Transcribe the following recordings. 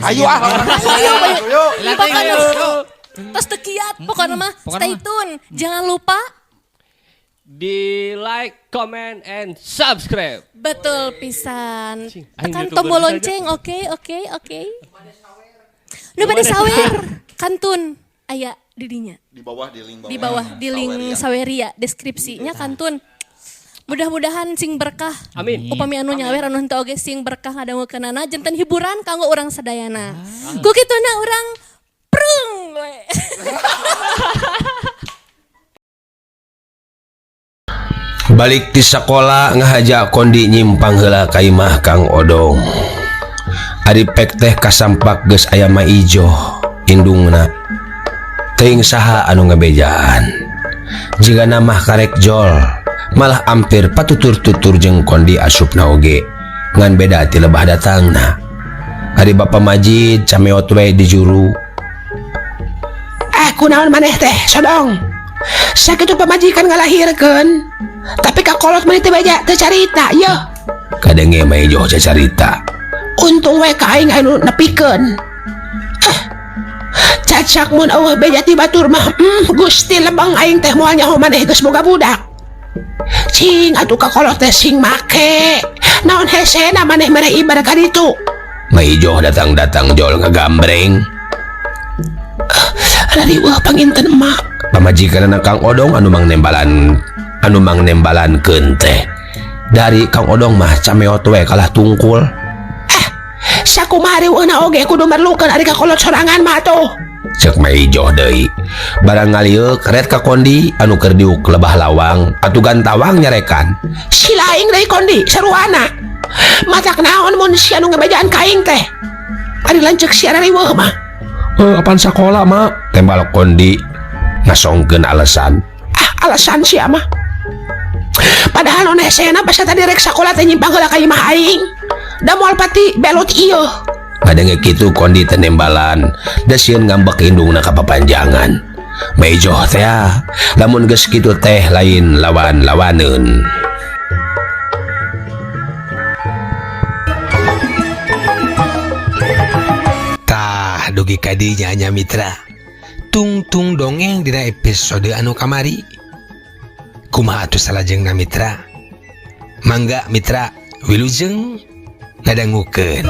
Ayo Ayo. Terus tekiat pokoknya mah stay tune. Jangan lupa di like, comment, and subscribe. betul pisan. Aing Tekan YouTuber tombol saja. lonceng. Oke. Nu bade sawer. Kantun aya didinya. Di bawah di link Di bawah di link Saweria deskripsinya kantun. Mudah-mudahan sing berkah. Amin. Upami anu nyawer anu henteu oge sing berkah ngadangukeunana janten hiburan kanggo urang sadayana. Ku kituna urang prung we. Balik di sekolah ngahaja kondi nyimpang heula ka imah Kang Odong. Ari pek teh kasampak geus aya mah ijo indungna. Teuing saha anu ngabejaan. Jiga namah karek jol, malah ampir patutur-tutur jeung kondi asupna oge. Ngan beda ti lebah datangna. Ari Bapa Majid cameot we di juru. Kunaon maneh teh, Sodong? Sakitu pamajikan ngalahirkeun. Tapi kakolot mah teh baja teu carita, yeuh. Kadenge mah ijo cacarita. Untung we ka aing anu nepikeun. Cacak mun eueuh beja ti batur mah, Gusti lebang aing teh moal nyaho maneh geus boga budak. Cing atuh kakolot teh sing make. Naon hesena maneh mere ibadah ka ditu. Mah ijo datang-datang jol ngagambreng. Dari wah panginten emak. Pamajikan Kang Odong anu mang nembalan teh. Dari Kang Odong mah cameot we kalah tungkul. Sakumari weuna oge kudu merlukeun ari kakolot sorangan mah atuh. Cek mah ijo deui. Barang ngalieu keret ka kondi anu keur diuk lebah lawang atuh gantawang nyarekan. Si laing deui kondi saruana. Matak naon mun si anu ngebejaan ka aing teh. Ari lanceuk si arariweuh mah. Apaan sekolah mak? Tembal kondi ngasongkeun alasan. Alasan sia mah. Padahal non hesena pas tadi rek sakola teh nyimpang heula ka imah aing. Da moal pati belot ieu. Kadenge kitu kondi teh nembalan, da sieun ngambek indungna ka papanjangan. Maijoh teh lamun geus kitu teh lain lawan-lawaneun. Dugi kadinya nya mitra tungtung dongeng dina episode anu kamari kumaha atuh salajengna mitra mangga mitra wilujeng ngadangukeun.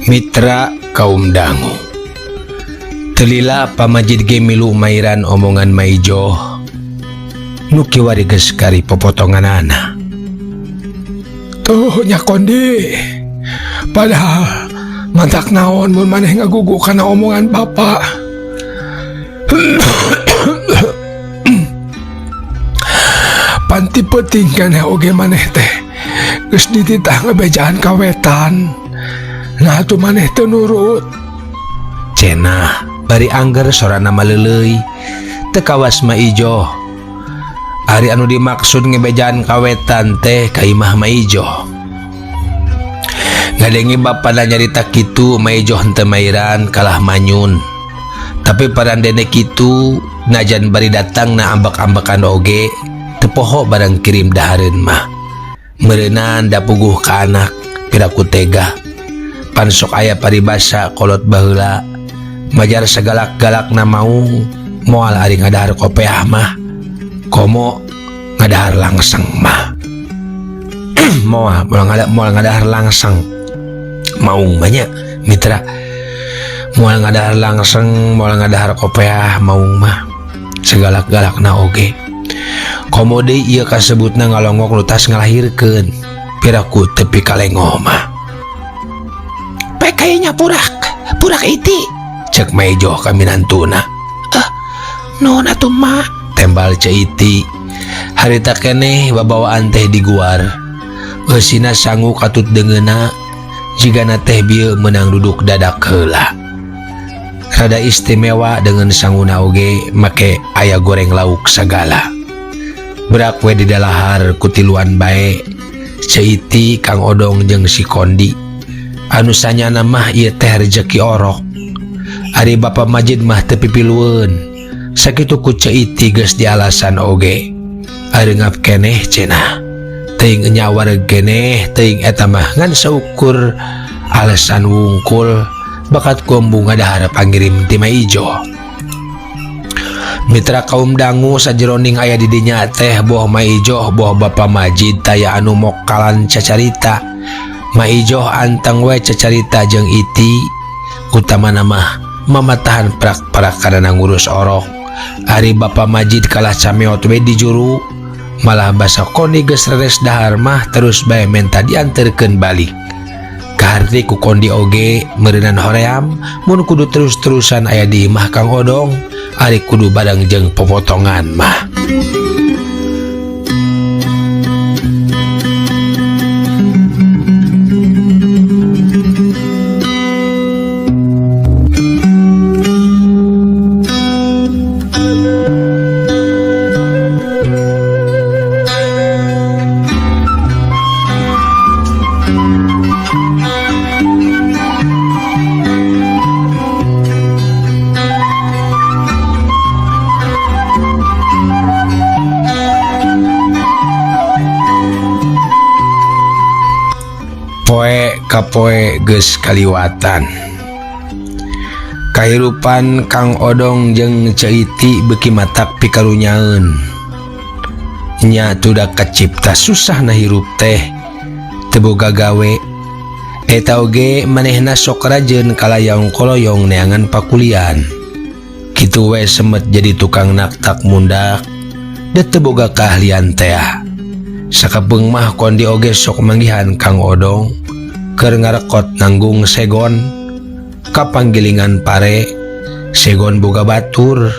Mitra kaum dangu, telila pamajid ge milu mairan omongan maijo nuki wariges kari popotonganana. Tuh nya kondi padahal mantak naon mun maneh ngagugu kana omongan bapak. Panti penting kana oge maneh teh geus dititah ngebejaan kawetan. Nah tuh maneh teu nurut. Cenah bari angger sorana maleuleui teu kawas mah ijo. Ari anu dimaksud ngebejaan kawetan teh ka imah mah ijo. Ngadengi bapada nyarita kitu mah ijo henteu mairan kalah manyun. Tapi parandene kitu najan bari datang na ambak-ambakan oge teu poho barang kirim dahareun mah. Meureunnan da puguh ka anak piraku tega. Pansok aya paribasa kolot baheula majar segalak-galakna mau moal ari ngadahar kopeah mah komo ngadahar langseng mah. moal ngadahar langseng mau banyak mitra Moal ngadahar langseng, moal ngadahar kopeah maung mah segalak-galak na oge. Komo deui ieu kasebutna ngalongok nu tas ngalahirkeun piraku tepi kalengoh mah. Kayaknya purak iti. Cek Maejo ka minantuna. Non atuh mak. Tembal Ceiti. Harita keneh babawaan teh diguar. Eusina sangu katut deungeuna jigana teh bieu meunang duduk dadak heula. Rada istimewa dengan sanguna oge make aya goreng lauk sagala. Berak we di dalahar kutiluan bae Ceiti, Kang Odong jeung si Kondi. Anu sanyana mah ieu teh rezeki orok. Ari Bapa Majid mah teu pipilueun. Sakitu ku Ceiti geus dialasan oge. Areungap keneh cenah. Teuing nyawar keneh teuing eta mah ngan saukur alasan wungkul bakat kombu ngadahar pangirim ti Maejo. Mitra kaum dangu sajeroning aya di dinya teh boh Maejo boh Bapa Majid taya anu mokalan cacarita. Maejo anteng we cacarita jeung iti utamana mah mamatahan prak-prak karena ngurus orok. Ari Bapa Majid kalah cameot we di juru malah basa Kondi geus reres dahar mah terus bae menta dianterkeun balik. Kaharti ku Kondi oge meureunan hoream mun kudu terus-terusan aya di imah Kang Odong ari kudu bareng jeung popotongan mah. Poe kapoe geus kaliwatan. Kahirupan Kang Odong jeung Ceiti beuki matak pikarunyaeun. Nya tudak kacipta susah na hirup teh teu boga gawe. Eta oge manehna sok rajeun kalayaong koloyong neangan pakulian. Kitu we semet jadi tukang naktak mundak da teu boga kaahlian teh. Sakabeung mah Kondi oge sok manggihan Kang Odong keur ngarekot nanggung segon kapanggilingan pare. Segon boga batur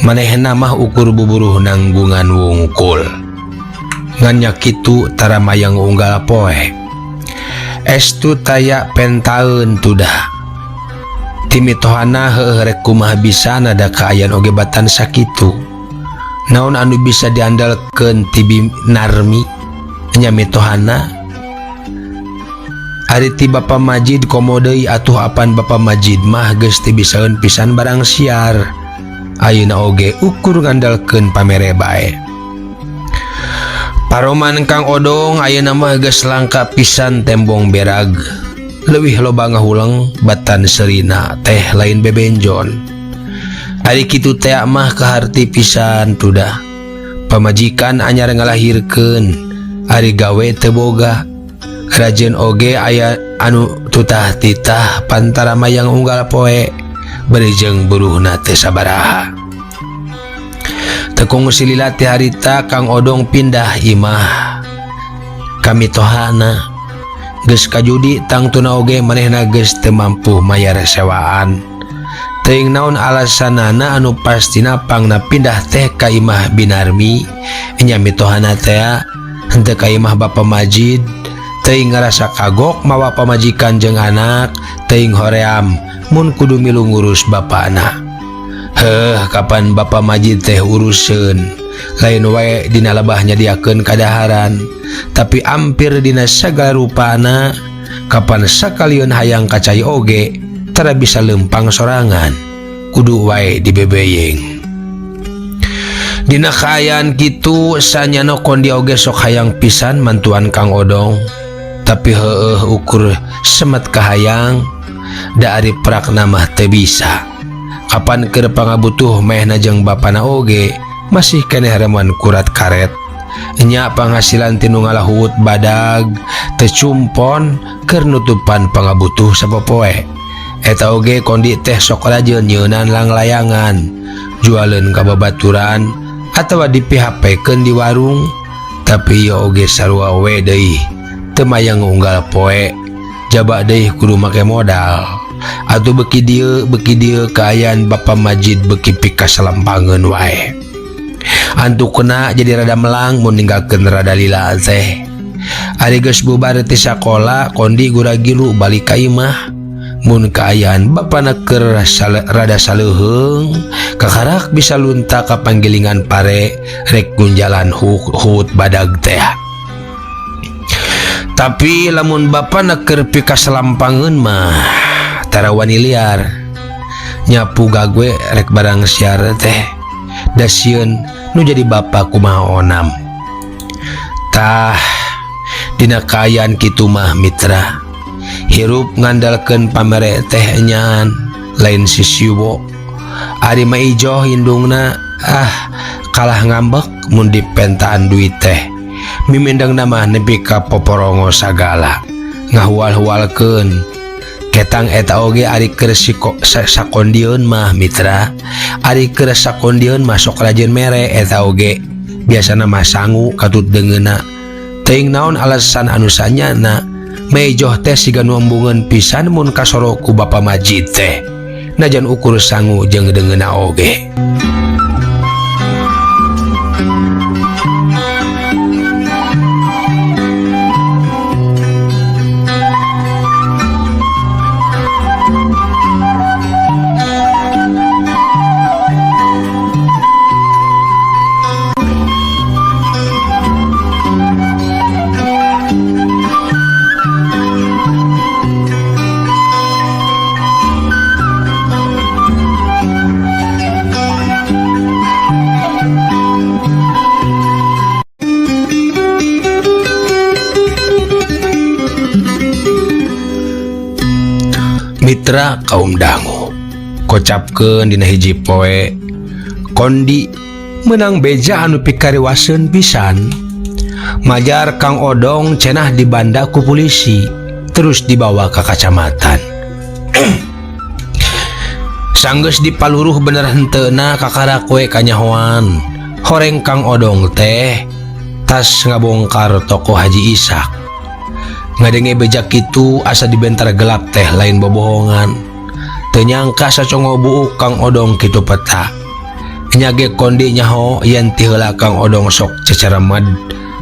manehna mah ukur buburuh nanggungan wungkul. Ngan nya kitu tara mayang unggal poe. Estu taya pentaeun tudah. Timitohana heueuh rek kumaha bisa nada kaayaan oge batan sakitu. Naon anu bisa diandalkeun ti Narmi nya mitohana. Ari ti Bapa Majid komo deui atuh apan Bapa Majid mah geus teu bisaeun pisan barang siar. Ayeuna oge ukur ngandalkeun pamere bae. Paroman Kang Odong ayeuna mah geus langka pisan tembong berag. Leuwih loba ngahuleng batan serina teh lain bebenjon. Ari kitu teh mah kaharti pisan tudah. Pamajikan anyar ngalahirkeun ari gawe teu boga. Rajeun oge aya anu tutah-titah pantara mayang unggal poe bari jeung buruhna teu sabaraha. Tekung silila ti harita Kang Odong pindah imah kamitohana. Geus kajudi tangtuna oge manehna geus teu mampu mayar sewaan. Teuing naon alasanana anu pastina pangna pindah teh ka imah Binarmi nya mitohana teh henteu ka imah Bapa Majid. Teuing ngarasa kagok mawa pamajikan jeung anak teuing hoream mun kudu milu ngurus bapana. Heuh kapan Bapa Majid teh uruseun lain wae dina lebah nyadiakeun kadaharan tapi ampir dina sagala rupana kapan sakalian hayang kacai oge tara bisa lempang sorangan kudu wae dibebeyeng. Dina kaayaan kitu sanyana Kondi oge sok hayang pisan mantuan Kang Odong tapi heueuh ukur semet kahayang da ari prakna mah teu bisa. Kapan keur pangabutuh mehna jeung bapana oge masih keneh reman kurat karet. Nya penghasilan tinu ngalahuut badag teu cumpon keur nutupan pangabutuh sapopoe. Eta oge kondi teh sok rajeun nyeunan lang-layangan, jualan ka babaturan atawa diphp-keun di warung. Tapi ieu oge sarua we deui, teu mayang unggal poe, jaba deui kudu make modal. Atuh beki dieu kaayaan Bapa Majid beki pikas lampangeun wae. Antukna jadi rada melang mun ninggalkeun rada lila teh. Ari geus bubar ti sakola kondi gura-giru balik ka imah. Mun kaayaan bapana keur rada saleuheung, kakarak bisa lunta ka panggilingan pare rek gunjalan hut badag teh. Tapi lamun bapana keur pikas lampangeun mah tara wani liar. Nyapu gagwe rek barang siar teh. Da sieun nu jadi bapa kumaha onam. Tah dina kaayaan kitu mah mitra, hirup ngandalkeun pamere teh nyaan lain sisiwo. Ari mah ijo indungna kalah ngambek mun dipentaan duit teh. Mimindang nama nepi ka poporongo sagala ngahual-hualkeun. Ketang eta oge ari keur sakondieun mah mitra, ari keur sakondieun mah sok rajin mere eta oge. Biasana mah sangu katut deungeuna. Teuing naon alasan anu sanyana, mejoh teh siga nu embungeun pisan mun kasoro ku Bapa Majid teh. Najan ukur sangu jeung deungeuna oge. Mitra kaum dangu, kocapkeun dina hiji poe kondi menang beja anu pikariwaseun pisan. Majar Kang Odong cenah dibanda ku polisi terus dibawa ke kacamatan. Sanggeus dipaluruh bener henteuna kakarak we kanyahoan. Horeng Kang Odong teh tas ngabongkar toko Haji Ishak. Ngadenge bejak kitu asa dibentar gelap teh lain bobohongan. Teu nyangka sacongo buuk Kang Odong kitu peta. Nyage kondi nyaho yen ti heula Kang Odong sok ceceremed,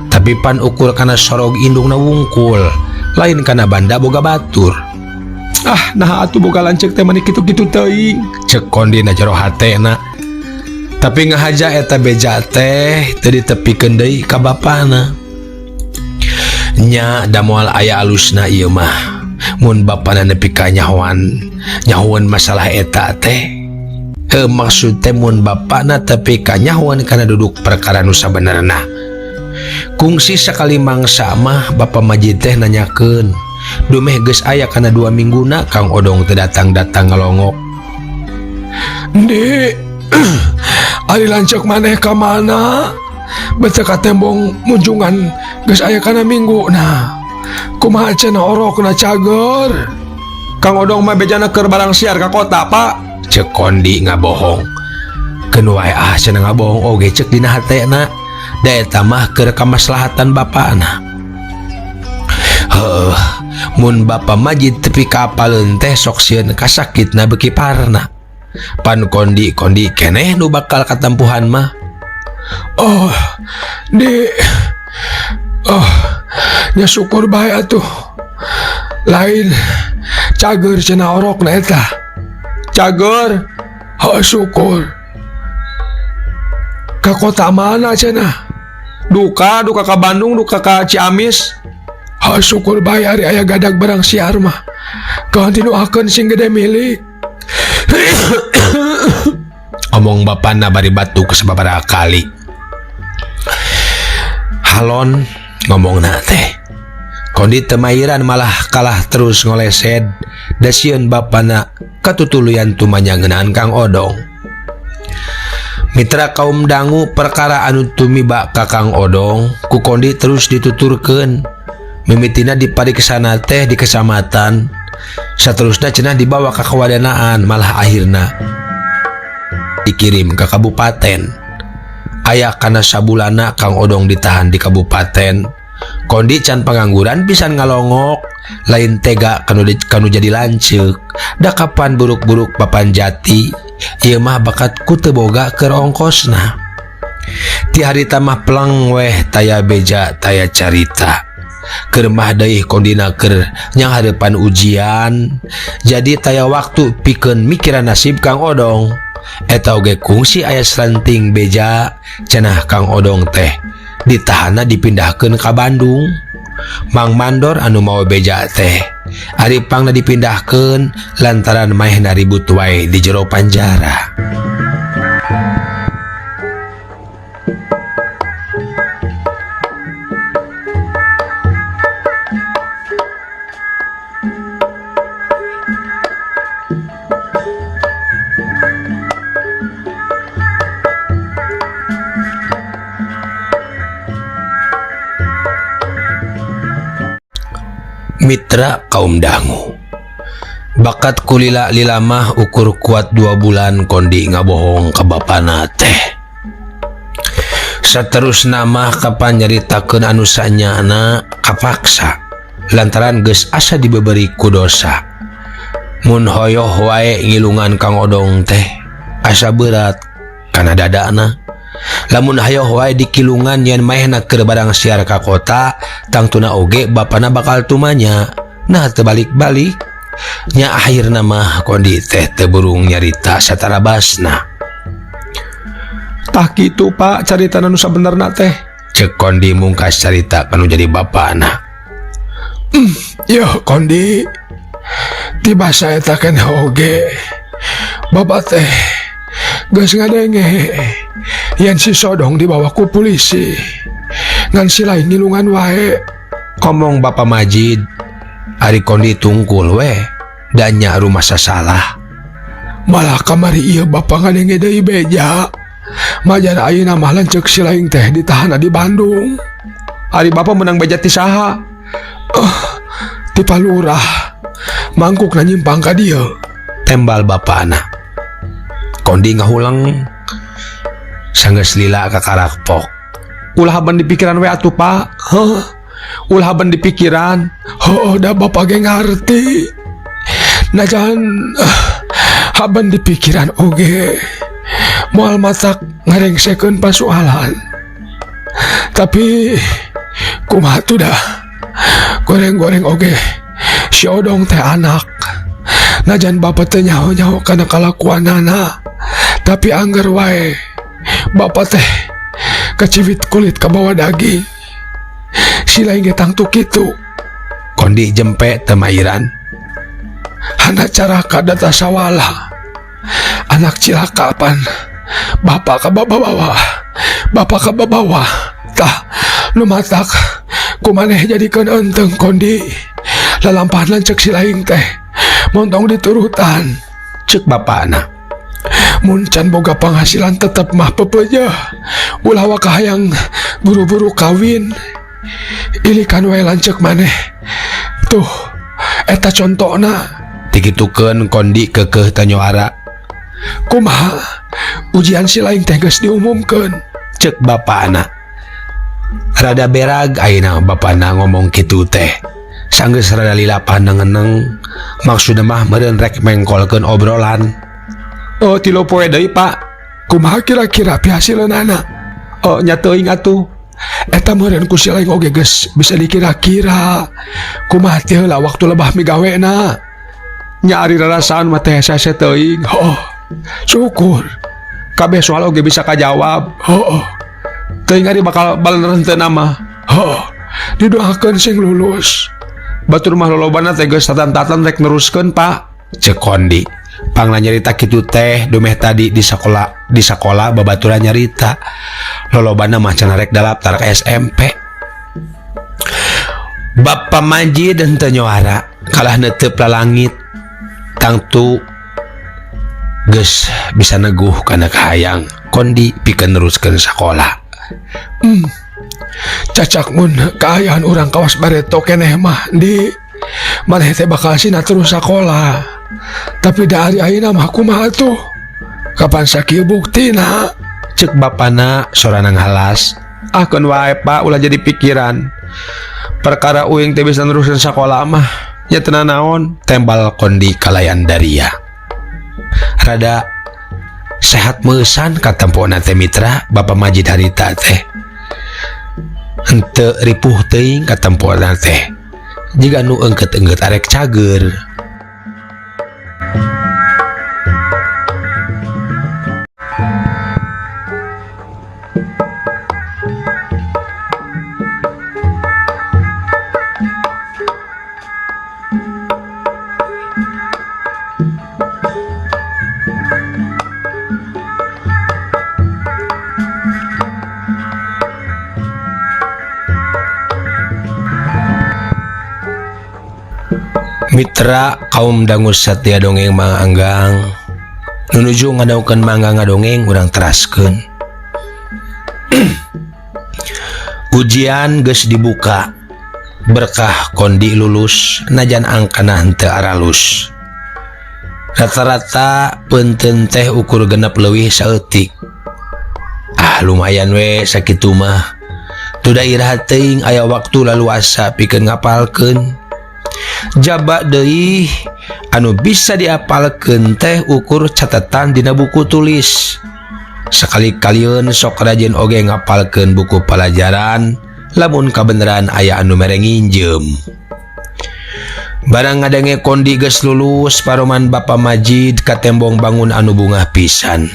tapi pan ukur kana sorog indungna wungkul, lain kana banda boga batur. Nah atuh boga lancek teh mani kitu-kitu teuing, cek kondi na jero hatena. Tapi ngahaja eta beja teh teu ditepikeun deui ka bapana. Nya da moal aya alusna ieu mah mun bapana nepi ka nyahoan masalah eta teh. Maksud teh mun bapana tepi ka nyahoan kana duduk perkara nu sabenerna. Kungsi sakali mangsa mah Bapa Majid teh nanyakeun, dumeh geus aya kana 2 mingguna Kang Odong teu datang-datang ngalongok. Di ari lancek maneh ka mana? Bete ka tembong munjungan geus aya kana mingguna. Kumaha cenah orokna cager? Kang Odong mah bejana keur barang siar ka kota, Pak. Cek kondi ngabohong. Keun wae cenah ngabohong oge cek dina hatena. Da eta mah keur kamaslahatan bapana. Mun Bapa Majid tepi kapaleun teh sok sieun kasakitna beki parna. Pan kondi keneh nu bakal katempuhan mah. Nya syukur bae atuh. Lain cager cenah orokna eta. Cager? Syukur. Ka kota mana cenah? Duka ka Bandung, duka ka Ciamis. Syukur bae ari aya gadag barang siar mah. Kantinuakeun sing gede milik. Omong bapana bari batuk sababaraha kali. Halon ngomongna teh. Kondi temairan malah kalah terus ngolesed. Da sieun bapana katutuluyan tumanyangeunaan Kang Odong. Mitra kaum dangu perkara anu tumiba ka Kang Odong ku kondi terus dituturkeun. Mimitina dipariksana teh di kecamatan Saterusna cenah dibawa ke kawadanaan, malah akhirna dikirim ke kabupaten. Aya kana sabulana Kang Odong ditahan di kabupaten. Kondi can pengangguran pisan ngalongok, lain tega kanu jadi lanceuk. Da kapan buruk-buruk papan jati, ieu mah bakat ku teu boga keur ongkosna. Ti harita mah pelang weh taya beja taya carita. Keur mah deui kondina keur nyanghareupan ujian. Jadi taya waktu pikeun mikiran nasib Kang Odong. Eta oge kungsi aya selenting beja cenah Kang Odong teh ditahana dipindahkeun ka Bandung. Mang Mandor anu mawa beja teh ari pangna dipindahkeun lantaran maehna ribut wae di jero penjara. Mitra kaum dangu, bakat kulila lila mah ukur kuat 2 bulan kondi ngabohong ka bapana teh. Saterusna mah kapan nyaritakeun anu sanyana kapaksa lantaran geus asa dibeberi ku dosa. Mun hoyoh wae ngilungan Kang Odong teh asa berat kana dadana. Lamun hayoh wae dikilungan yen maehna keur barang siar ka kota, tangtuna oge bapana bakal tumanya. Nah teu balik-balik. Nya akhirna mah kondi teh teu burung nyarita satarabasna. Tah kitu Pak carita nu sabenerna teh. Cek kondi mungkas carita kanu jadi bapana. Yo kondi, tiba saya taken oge. Bapak teh geus ngadenge yen si Sodong dibawa ku polisi ngan si lain ngilungan wae. Ngomong Bapak Majid, ari kondi tungkul we danya rumah sasalah. Malah kamari ieu Bapak ngadenge deui beja. Majan ayeuna mah lanceuk si lain teh ditahana di Bandung. Ari Bapak menang beja ti saha? Ti Palurah. Mangkukna nyimpang ka dieu. Tembal bapana. Kondi ngahulang sanggeus lila ka karakpok. Ulah ban dipikiran we atuh Pak. Ulah ban dipikiran. Da Bapak ge ngarti. Najan haban dipikiran oge. Moal matak ngarengsekeun pasoalan. Tapi kumaha tuh dah. Goreng-goreng oge. Si Odong teh anak. Najan Bapak teh nyaho-nyaho kana kalakuanana. Tapi angger wae Bapak teh kacibit kulit ka bawah daging. Si lain ge tangtu kitu. Kondi jempe temairan. Anak caraka data sawala. Anak cilakapan. Bapak ka babawa. Bapak ka babawa. Tah lumatak kumaneh jadikeun enteng kondi. Lalampahan lancek si lain teh montong diturutan. Cek bapana. Mun can boga penghasilan tetep mah pepeujeuh. Ulah wakahayang buru-buru kawin. Ilikan wae lancek maneh. Tuh, eta contona. Digitukeun kondi keukeuh tanyoara. Kumaha? Ujian si lain teh geus diumumkeun. Cek bapana. Rada berag ayeuna bapana ngomong kitu teh. Sanggeus rada lila panengeneng. Maksudna mah meureun rek mengkolkeun obrolan. Tilo poe deui Pak. Kumaha kira-kira pihasileunana? Nya teuing atuh. Eta meureun ku si lain oge geus bisa dikira-kira. Kumaha teh heula waktu lebah migawena. Nya ari rarasaan mah teh sase teuing. Syukur. Kabeh soal oge bisa kajawab. Teuing ari bakal baleneran teu nama. Didoakeun sing lulus. Batur mah lolobana teh geus tatan-tatan rek neruskeun Pak. Cek kondi. Pangna nyarita kitu teh dumeh tadi di sekolah babaturan nyarita. Lolobana mah cenah rek daftar ka SMP. Bapak Majid dan tenyoara kalah netep lalangit. Tangtu geus bisa neguh kana kahayang kondi pikeun neruskeun sakola. Cacak mun kaayaan urang kawas bareto keneh mah di maneh teh bakal sina terus sakola. Tapi dari ayeuna mah kumaha tuh? Kapan sakieu buktina? Cek bapana soranang halas. Akeun wae Pak, ulah jadi pikiran. Perkara uing teh bisa nerusin sakola mah nya teu naon. Tembal Kondi kalayan Daria. Rada sehat meusan katempona teh mitra Bapak Majid harita teh. Henteu ripuh teuing katempona teh. Jiga nu engket-engket arek cager. Mitra kaum dangu satya dongeng Mang Anggang nunuju ngadaukeun mangga ngadongeng urang teraskeun. Ujian geus dibuka, berkah Kondi lulus najan angkana henteu aralus. Rata-rata peunteun teh ukur genep leuwih saeutik. Lumayan we sakitu mah. Tu daerah teuing aya waktu laluasa pikeun ngapalkeun. Jaba deui anu bisa diapalkeun teh ukur catatan dina buku tulis. Sekali-kalieun sok rajin oge ngapalkeun buku pelajaran lamun kabeneran aya anu mere nginjem. Barang ngadange Kondi geus lulus paroman Bapak Majid ka tembong bangun anu bungah pisan.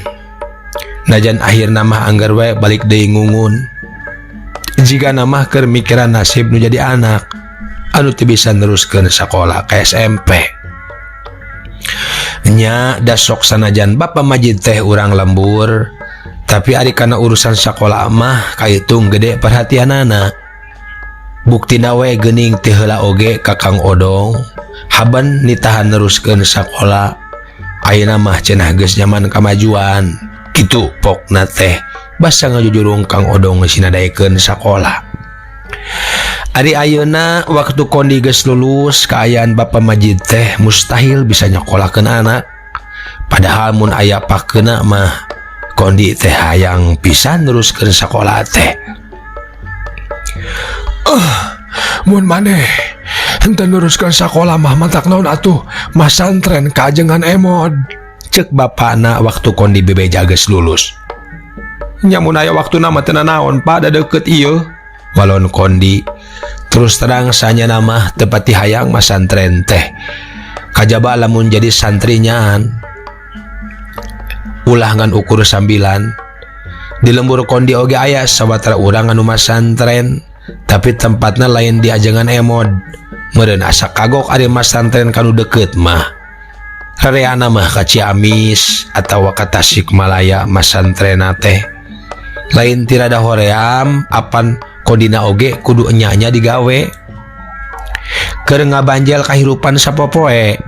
Najan akhirna mah anggar we balik deui ngungun. Jiga namah keur mikiran nasib nu jadi anak anu teu bisa neruskeun sakola ka SMP. Nya da sok sanajan Bapak Majid teh urang lembur, tapi ari kana urusan sakola mah kaitung gede perhatianana. Buktina we geuning teu heula oge ka Kang Odong haban nitahan neruskeun sakola. Ayeuna mah cenah geus nyaman kamajuan. Kitu pokna teh basa ngajujurung Kang Odong sinadaekeun sakola. Ari ayeuna waktu Kondi geus lulus kaayaan Bapak Majid teh mustahil bisa nyokolakeun anak. Padahal mun aya pakeuna mah Kondi teh hayang pisan neruskeun sakola teh. Mun maneh henteu neruskeun sakola mah mantak naon atuh masantren ka ajengan emod. Cek bapana waktu Kondi bebeja geus lulus. Nya mun aya waktuna mah teu naon Pak, da deukeut ieu. Walon Kondi terus terang sanya nama tepati hayang masantren teh. Kajaba lamun jadi santrinyaan ulah ngan ukur sambilan. Di lembur Kondi oge aya sawatara urang anu masantren, tapi tempatna lain di ajengan emod. Meureun asa kagok ari masantren kanu deukeut mah. Rereana mah ka Ciamis atawa ka Tasikmalaya masantrena teh. Lain tirada hoream apan Kondina oge kudu enya-enya digawe. Keur ngabanjel kahirupan sapopoe.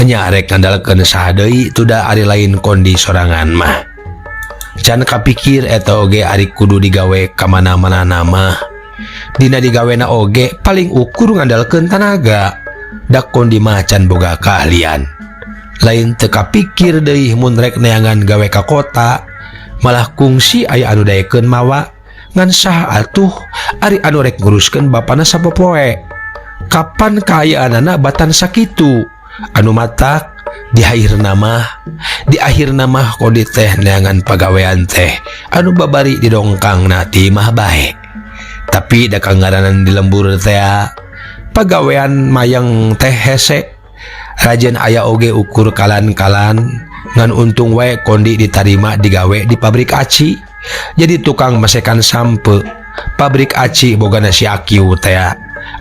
Enya rek ngandalkeun saha deui tu da ari lain Kondi sorangan mah. Can kapikir eta oge ari kudu digawe ka mana-manana mah. Dina digawena oge paling ukur ngandalkeun tanaga. Da Kondi mah can boga keahlian. Lain teu kapikir deui mun rek neangan gawe ka kota, malah kungsi aya anu daekeun mawa. Ngan saha atuh ari anu rek nguruskeun bapana sapopoe. Kapan kaayaanana batan sakitu? Anu matak di akhirna mah Kondi teh neangan pagawean teh anu babari didongkangna ti mah bae. Tapi da kangaranan di lembur teh pagawean mayang teh hese. Rajin aya oge ukur kalan-kalan ngan untung we Kondi ditarima digawe di pabrik aci. Jadi tukang masekan sampe. Pabrik aci bogana si Akiu teh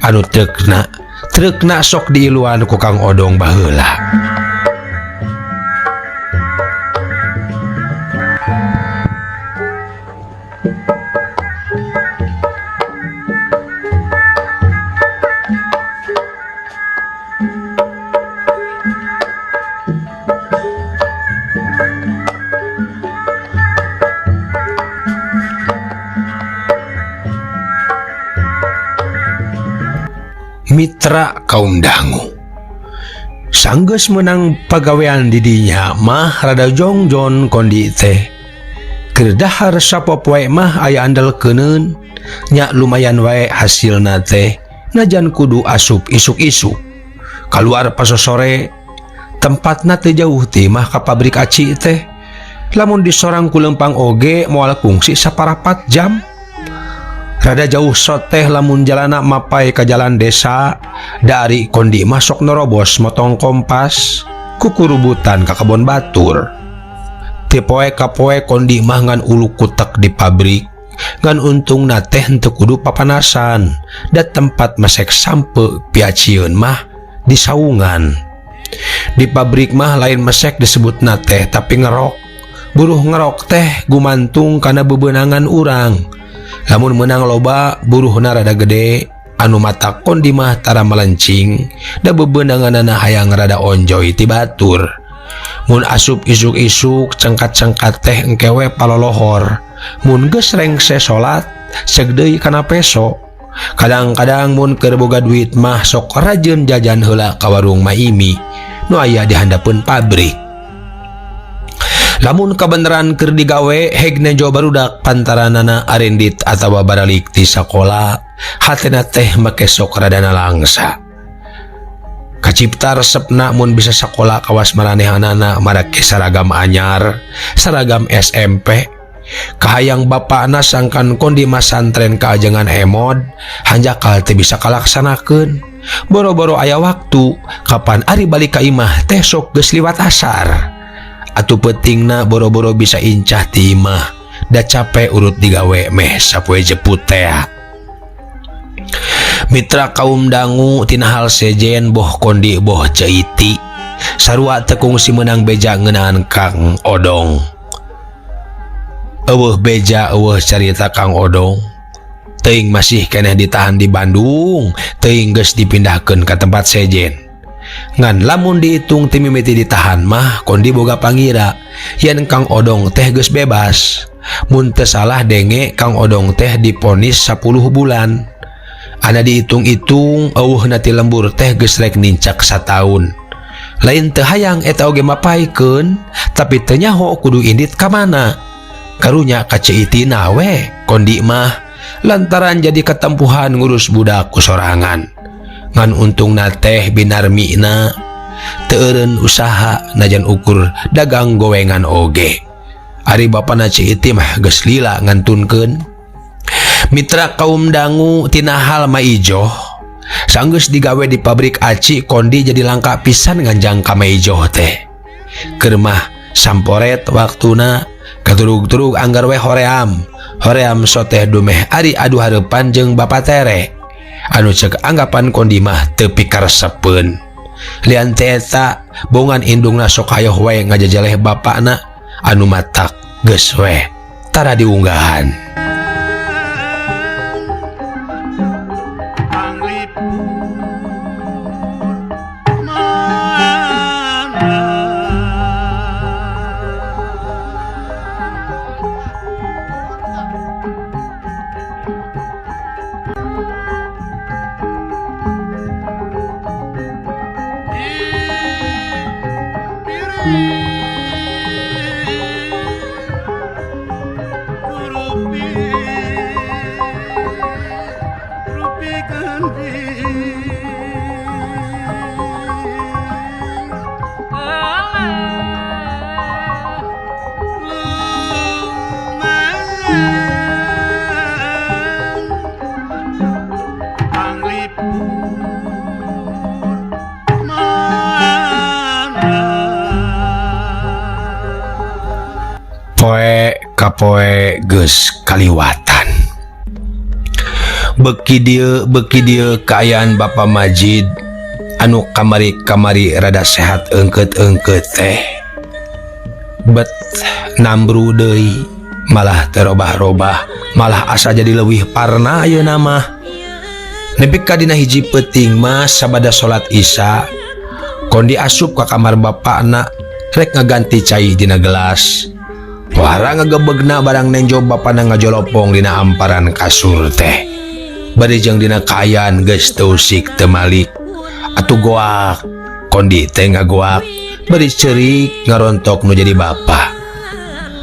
anu trukna sok diiluan ku Kang Odong baheula. mitra kaum dangu. Sanggeus menang pagawean didinya mah rada jongjon kondi teh. Keur dahar sapopoe mah aya andelkeuneun nya lumayan wae hasilna teh najan kudu asup isuk-isuk. Kaluar pasosore tempatna teu jauh ti mah ka pabrik aci teh. Lamun disorang ku lempang oge moal kungsi saparapat jam. Rada jauh sot teh lamun jalana mapai ka jalan desa dari kondi masuk nerobos motong kompas kukurubutan ka kebon batur. Ti poe ka poe kondi mah ngan ulu kutek di pabrik ngan untung na teh henteu kudu papanasan da tempat mesek sampe piacieun mah di saungan. Di pabrik mah lain mesek disebut na teh tapi ngerok. Buruh ngerok teh gumantung kana bebenangan urang. Lamun menang loba buruhna rada gede anu mata kondi mah tara melencing da bebenanganna hayang rada onjoy ti batur. Mun asup isuk-isuk cengkat-cengkat teh engkewe palolohor. Mun geus rengse salat seg deui kana peso. Kadang-kadang mun keur boga duit mah sok rajeun jajan heula ka warung Maimi nu aya di handapeun pabrik. Lamun kabeneran keur digawe heg nejo barudak pantaranana arendit atawa baralik ti sakola hatena teh make sok rada nalangsa. Kacipta resepna mun bisa sakola kawas maranehanana marake saragam anyar, saragam SMP. Kahayang bapakna sangkan kondi masantren kaajengan hemod hanjakal teu bisa kalaksanakeun. Boro-boro aya waktu kapan ari balik ka imah teh sok geus liwat asar. Atuh pentingna boro-boro bisa incah ti imah da capek urut digawe meh sapoe jeput teh. Mitra kaum dangu tina hal sejen boh kondi boh ceiti sarua teu kungsi meunang beja ngeunaan Kang Odong. Eueuh beja eueuh carita Kang Odong teuing masih keneh ditahan di Bandung, teuing geus dipindahkeun ka tempat sejen. Ngan lamun dihitung ti mimiti ditahan mah kondi boga pangira yen Kang Odong teh geus bebas. Mun teu salah denge Kang Odong teh diponis 10 bulan. Ana dihitung-hitung eueuhna ti lembur teh geus rek nincak 1 taun. Lain teu hayang eta oge mapaikeun tapi teu nyaho kudu indit ka mana. Karunya ka ceuitina we kondi mah lantaran jadi ketempuhan ngurus budak kusorangan. Ngan untung na teh binarmina teu eureun usaha najan ukur dagang gowengan oge. Ari bapana ceuiti mah geus lila ngantunkeun. Mitra kaum dangu tina hal maijoh sanggeus digawe di pabrik aci kondi jadi langka pisan nganjang ka maijoh teh. Keur mah samporet waktuna katurug-turug anggar we hoream. Hoream soteh dumeh ari adu hareupan jeung bapa tere. Anu cek anggapan kondi mah teu pikaresepeun. Lian eta bongan indungna sok hayoh we ngajajaleh bapakna anu matak geus we tara diunggahan. Poe kapoe geus kaliwatan. Beki dieu kaayaan Bapa Majid anu kamari-kamari rada sehat eungkeut-eungkeut teh. Bet nambru deui malah terobah-robah, malah asa jadi leuwih parna ayeuna mah. Nepi ka dina hiji peuting mah sabada salat Isya kondi asup ka kamar bapakna rek ngaganti cai dina gelas. Wara ngagebegna barang nenjo bapana ngajolopong dina amparan kasur teh. bari jeung dina kaayaan geus teu usik teu malik. Atuh goak Kondi teh ngagoak bari ceurik ngarontok nu jadi bapa.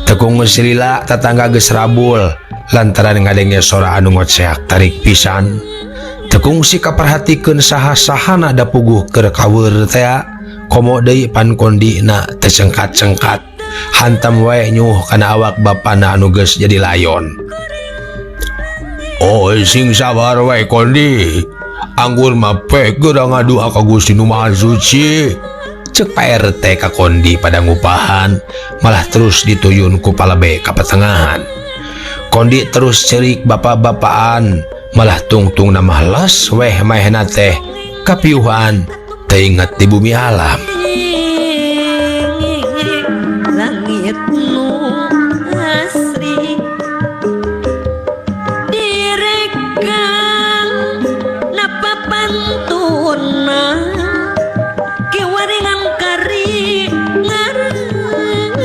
Tekung ngesilila tatangga geus rabul lantaran ngadenge sora anu ngoceak tarik pisan. Tekung si kaperhatikeun saha-sahana da puguh keur kaweur teh komo deui pan Kondina teu cengkat-cengkat hantam wae nyuh kana awak bapana anu geus jadi layon. Oh sing sabar wae Kondi, anggur mah pek geura ngaduha ka Gusti Nu Maha Suci. Cek Pak RT ka Kondi pada ngupahan malah terus dituyun ku palebe ka patengahan. Kondi terus cerik bapak-bapaan malah tungtung na males weh maehna teh kapiuhan teinget di bumi alam. Langit nu asri direkan napa pantuna kiwaringan kari ngarangan.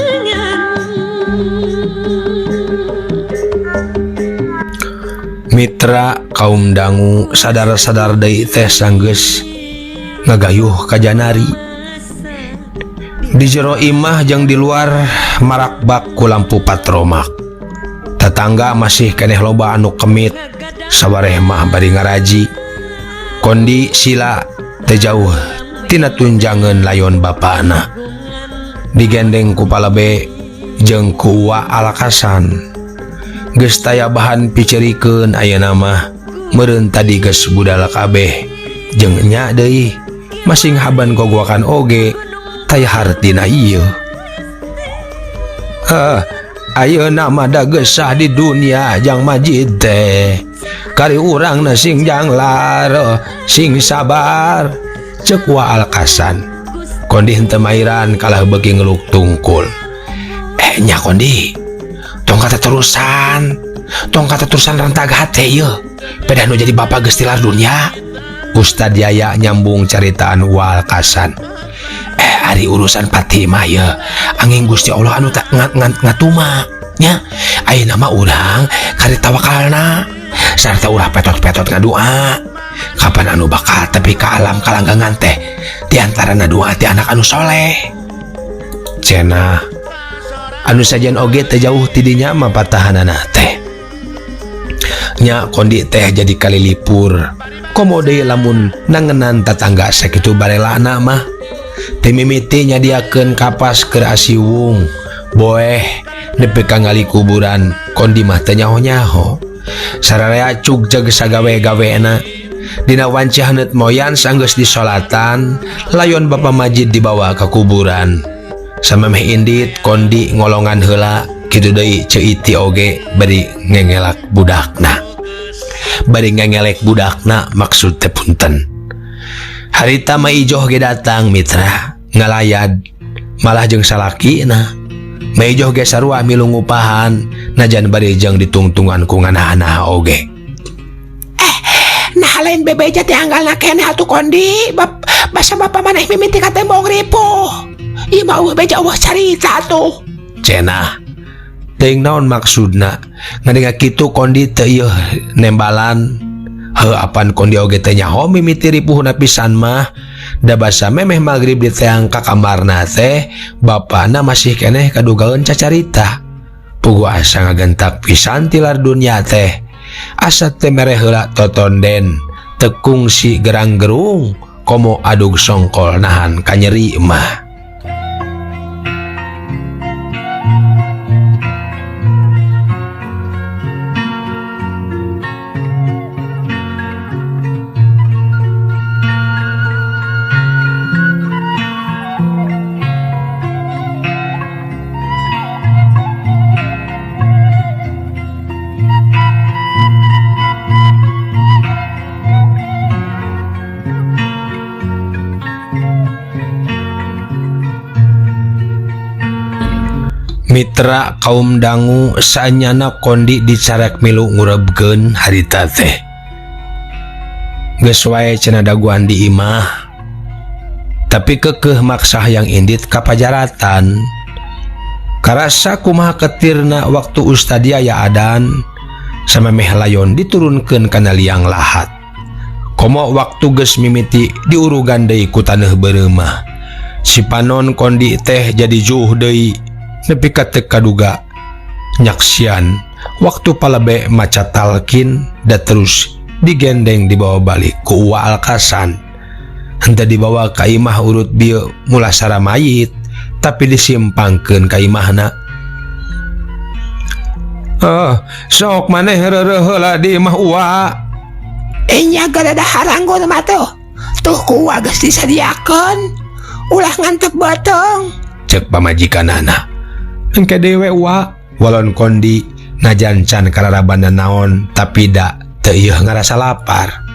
Mitra kaum dangu sadar-sadar deui teh sanggeus ngagayuh ka janari. Di jero imah jeung di luar marakbak ku lampu patromak. Tetangga masih keneh loba anu kemit sabareh mah bari ngaraji. Kondi sila teu jauh tina tunjangan layon bapana. Digendeng ku palebe jeung ku Uwa Alakasan. Geus taya bahan picerikeun ayeuna mah meureun tadi geus budal kabeh jeung nya deui masing haban gogoakan oge taya hartina ieu. Ayeuna mah da geus sah di dunia jang majid teh kari urang na sing janglar sing sabar ceuk Uwa Alakasan. Kondi henteu mairan kalah beuki ngeluk tungkul. Nya Kondi tong kata terusan rentag hate ieu beda nu jadi bapak geus tilar dunia. Ustad Yaya nyambung caritaan Uwa Alakasan. Ari urusan pati mah ye angin Gusti Allah anu tak ngatuma nya. Ayeuna mah urang kari tawakalna sarta ulah petot-petot ngadua kapan anu bakal tepi ka alam kalanggangan teh diantarana doa ti anak anu soleh. Cenah anu sajan oge teh jauh tidinya mah patahanana teh nya. Kondi teh jadi kalilipur komo deui lamun nangenan tatangga sakitu barelana mah teh mimiti nyadiakeun kapas keur asiwung boeh nepi ka ngali kuburan. Kondi mah teu nyaho-nyaho sararea cug jeung sagawe-gawena dina wanci haneut moyan sanggeus disolatan layon Bapa Majid dibawa ka kuburan. Samemeh indit Kondi ngolongan heula kitu deui Ceiti oge bari ngengelak budakna. Bari ngengelek budakna maksud teh punten. Harita mah Ijoh ge datang mitra ngalayad malah jeung salakina. Ma Ijoh ge sarua milu ngupahan najan bari jeung ditungtungan ku nganahana oge. Nah lain bebeja teh anggalna keneh atuh Kondi. Basa bapa maneh mimiti ka tembong ripuh. Ieu mah bebeja eueuh carita tuh. Cenah teuing naon maksudna ngadenge kitu Kondi teu ieu nembalan. Apan Kondi oge teh nyaho mimiti ripuhna pisan mah da basa memeh magrib diteang ka kamarna teh bapana masih keneh kadugaeun cacarita. Pugu asa ngagentak pisan tilar dunia teh asa teh mere heula totonden tekung si gerang-gerung komo adug songkol nahan kanyeri mah. Mitra kaum dangu saanyana Kondi dicarek milu ngurebkeun harita teh. Geus wae cenah daguan di imah. Tapi kekeh maksa yang indit ka pajaratan. Karasa kumaha ketirna waktu Ustad Yaya adan samemeh layon diturunkeun kana liang lahat. Komo waktu geus mimiti diurugan deui ku taneuh bereumah. Si panon kondi teh jadi juh deui nepi ka teu kaduga nyaksian waktu palebe maca talkin da terus digendeng dibawa balik ku Uwa Alkasan. Henteu dibawa ka imah urut bieu mulasara mayit tapi disimpangkeun ka imahna. Sok maneh reureuh heula di imah Uwa. Enya garada haranggon mah tuh ku Uwa geus disadiakeun ulah ngantep batong. Cek pamajikanana. Engke dewe Uwa, walon kondi najan can kararaban naon tapi da teu ieuh ngarasa lapar.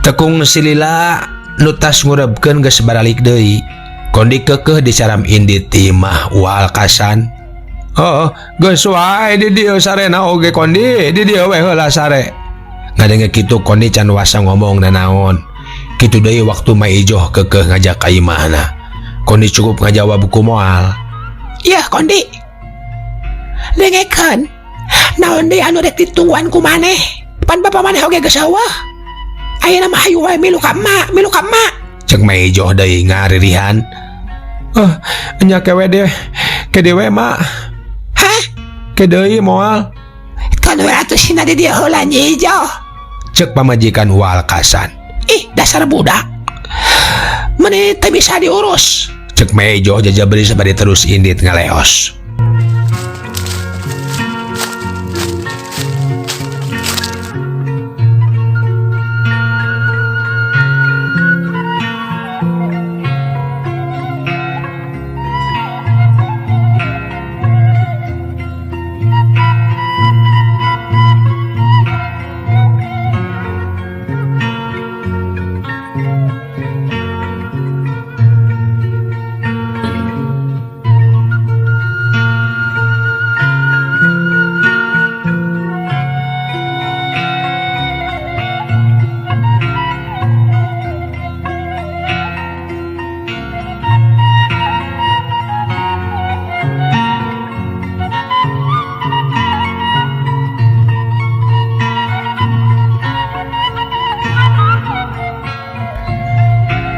Tekung silila nutas ngurebkeun geus baralik deui. Kondi keukeuh dicaram indit ti imah Uwa Alkasan. Geus wae di dieu sarena oge kondi, di dieu we heula sare. Ngadenge kitu kondi can wasa ngomong nanaon. Kitu deui waktu Maijoh keukeuh ngajak ka imahna. Kondi cukup ngajawab ku moal. Yah kondi, dengekeun naon deui anu rek ditungguan ku maneh. Pan bapa maneh oge geus eueuh. Ayeuna mah hayu wae milu ka emak. Cek Maijoh deui ngaririhan. Nya kede we mak. Hah? Kedeui moal. Kan we atuh sina di dieu heula Nyi Ijo. Cek pamajikan Uwa Alkasan. Ih, dasar budak. Meni teu bisa diurus. Cek Maijoh jajabri sabari terus indit ngaleos.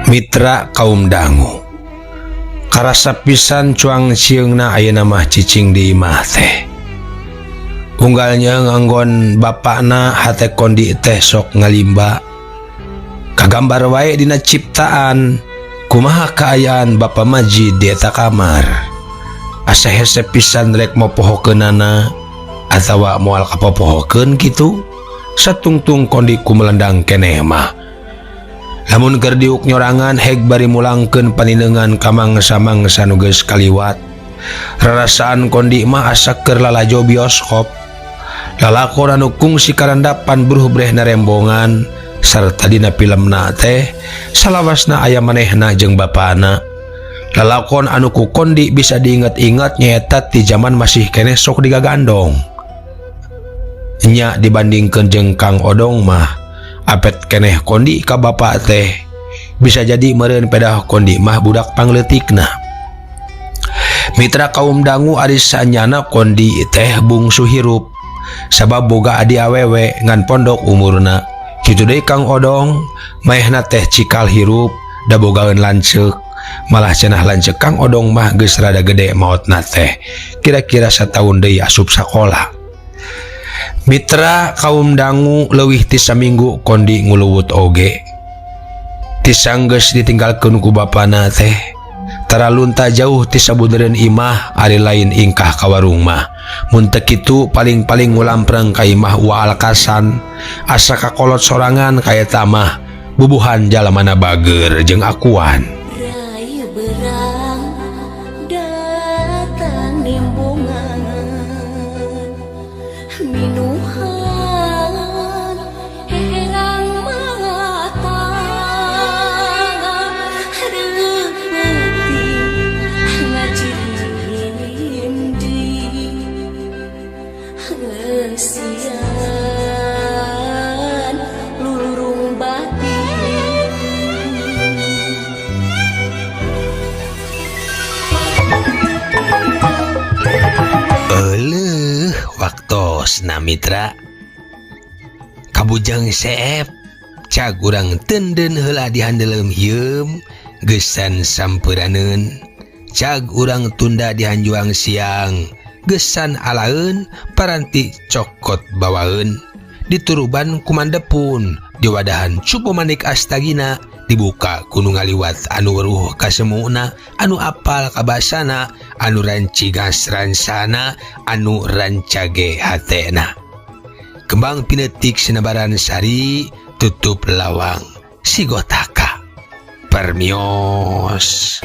Mitra kaum dangu, karasa pisan cuang sieungna ayeuna mah cicing di imah teh. Unggalnya nganggon bapakna hate kondi teh sok ngalimba. Kagambar wae dina ciptaan kumaha kaayaan bapa Majid di eta kamar. Asa hese pisan rek mopohokeunana atawa moal kapopohokeun kitu. Satungtung kondi ku melendang keneh mah. Lamun keur diuk nyorangan heg bari mulangkeun paninengan ka mangsa-mangsa nu geus kaliwat. Rarasaan kondi mah asa keur lalajo bioskop. Lalakon anu kungsi karandapan buruh breh narembongan sarta dina filmna teh salawasna aya manehna jeung bapana. Lalakon anu ku kondi bisa diinget-inget nyaeta ti zaman masih keneh sok digagandong. Nya dibandingkeun jeung Kang Odong mah apet keneh kondi ka bapak teh bisa jadi meureun pedah kondi mah budak pangleutikna. Mitra kaum dangu ari sanyana kondi teh bungsu hirup sabab boga adi awewe ngan pondok umurna. Kitu deui Kang Odong maehna teh cikal hirup da bogaeun lanceuk. Malah cenah lanceuk Kang Odong mah geus rada gede maotna teh kira-kira sataun deui asup sakola. Mitra kaum dangu leuwih ti saminggu kondi nguluwut oge. Ti sanggeus ditinggalkeun ku bapana teh taralunta jauh ti sabudeureun imah ari lain ingkah ka warung mah. Mun teu kitu paling-paling ngulampreng ka imah Uwa Alkasan asa kakolot sorangan ka eta mah bubuhan jalamana bager jeung akuan. Rayu berang datang nimbungan minuhan herang mata repeti ngajirindi sian lurung batin. Waktos na mitra. Kabujang seep, cag urang tenden heula di handelem hieum, gesan sampuraneun. Cag urang tunda di hanjuang siang, gesan alaeun paranti cokot bawaeun. Dituruban kumandepun, di wadahan cupo manik astagina, dibuka kudu ngaliwat anu weruh kasemuna, anu apal kabasana, anu rancigas ransana, anu rancage hatena. Kembang pinetik sinebaran sari, tutup lawang si gotaka. Permios.